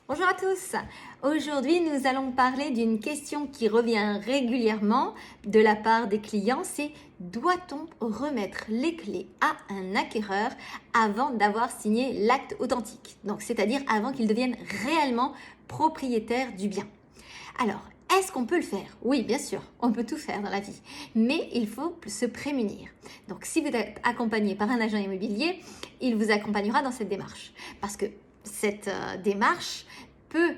Bonjour à tous. Aujourd'hui, nous allons parler d'une question qui revient régulièrement de la part des clients, c'est doit-on remettre les clés à un acquéreur avant d'avoir signé l'acte authentique? Donc, c'est-à-dire avant qu'il devienne réellement propriétaire du bien. Alors, est-ce qu'on peut le faire? Oui, bien sûr, on peut tout faire dans la vie, mais il faut se prémunir. Donc, si vous êtes accompagné par un agent immobilier, il vous accompagnera dans cette démarche. Parce que cette démarche peut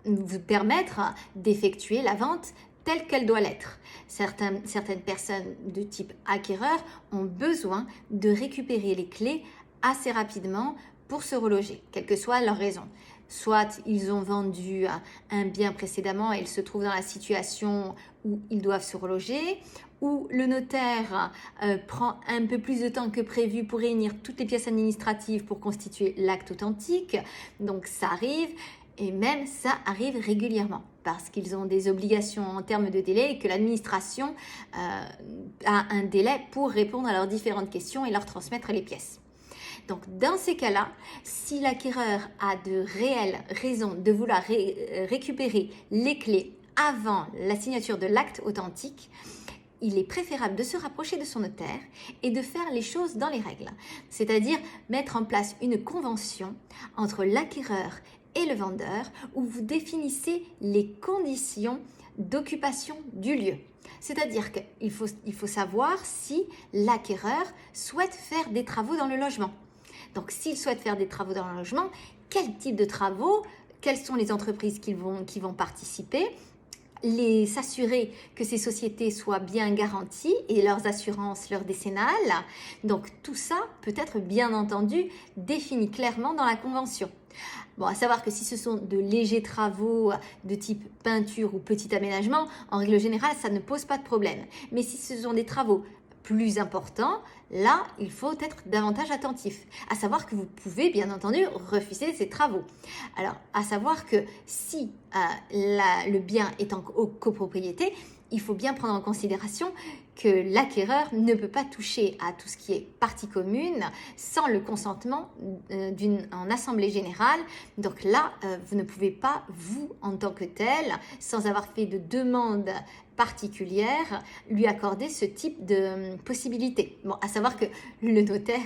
vous permettre d'effectuer la vente telle qu'elle doit l'être. Certaines personnes de type acquéreur ont besoin de récupérer les clés assez rapidement pour se reloger, quelle que soit leur raison. Soit ils ont vendu un bien précédemment et ils se trouvent dans la situation où ils doivent se reloger, ou le notaire prend un peu plus de temps que prévu pour réunir toutes les pièces administratives pour constituer l'acte authentique. Donc ça arrive, et même ça arrive régulièrement parce qu'ils ont des obligations en termes de délai et que l'administration a un délai pour répondre à leurs différentes questions et leur transmettre les pièces. Donc, dans ces cas-là, si l'acquéreur a de réelles raisons de vouloir récupérer les clés avant la signature de l'acte authentique, il est préférable de se rapprocher de son notaire et de faire les choses dans les règles. C'est-à-dire mettre en place une convention entre l'acquéreur et le vendeur où vous définissez les conditions d'occupation du lieu. C'est-à-dire qu'il faut savoir si l'acquéreur souhaite faire des travaux dans le logement. Donc, s'il souhaite faire des travaux dans le logement, quel type de travaux, quelles sont les entreprises qui vont participer, s'assurer que ces sociétés soient bien garanties et leurs assurances, leurs décennales. Donc, tout ça peut être bien entendu défini clairement dans la convention. Bon, à savoir que si ce sont de légers travaux de type peinture ou petit aménagement, en règle générale, ça ne pose pas de problème. Mais si ce sont des travaux plus important, là, il faut être davantage attentif. À savoir que vous pouvez, bien entendu, refuser ces travaux. Alors, à savoir que si le bien est en copropriété, il faut bien prendre en considération que l'acquéreur ne peut pas toucher à tout ce qui est partie commune sans le consentement en assemblée générale. Donc là, vous ne pouvez pas, vous, en tant que tel, sans avoir fait de demande particulière, lui accorder ce type de possibilité. Bon, à savoir que le notaire,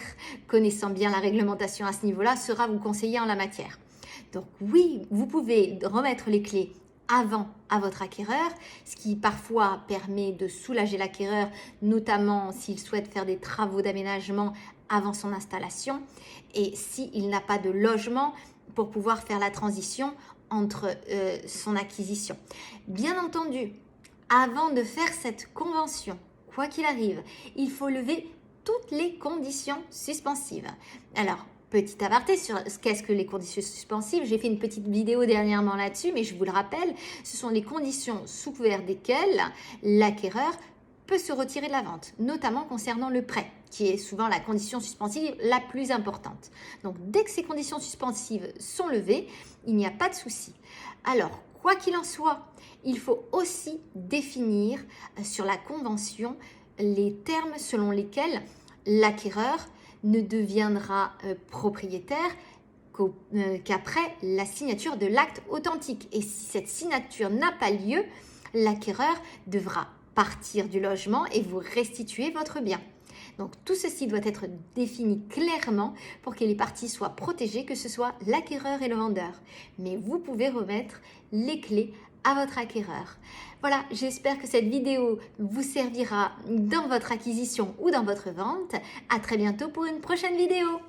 connaissant bien la réglementation à ce niveau-là, sera vous conseiller en la matière. Donc oui, vous pouvez remettre les clés avant à votre acquéreur, ce qui parfois permet de soulager l'acquéreur, notamment s'il souhaite faire des travaux d'aménagement avant son installation et s'il n'a pas de logement pour pouvoir faire la transition entre son acquisition. Bien entendu, avant de faire cette convention, quoi qu'il arrive, il faut lever toutes les conditions suspensives. Alors, petit aparté sur qu'est-ce que les conditions suspensives. J'ai fait une petite vidéo dernièrement là-dessus, mais je vous le rappelle, ce sont les conditions sous couvert desquelles l'acquéreur peut se retirer de la vente, notamment concernant le prêt, qui est souvent la condition suspensive la plus importante. Donc, dès que ces conditions suspensives sont levées, il n'y a pas de souci. Alors, quoi qu'il en soit, il faut aussi définir sur la convention les termes selon lesquels l'acquéreur ne deviendra propriétaire qu'après la signature de l'acte authentique. Et si cette signature n'a pas lieu, l'acquéreur devra partir du logement et vous restituer votre bien. Donc tout ceci doit être défini clairement pour que les parties soient protégées, que ce soit l'acquéreur et le vendeur. Mais vous pouvez remettre les clés à votre acquéreur. Voilà, j'espère que cette vidéo vous servira dans votre acquisition ou dans votre vente. À très bientôt pour une prochaine vidéo.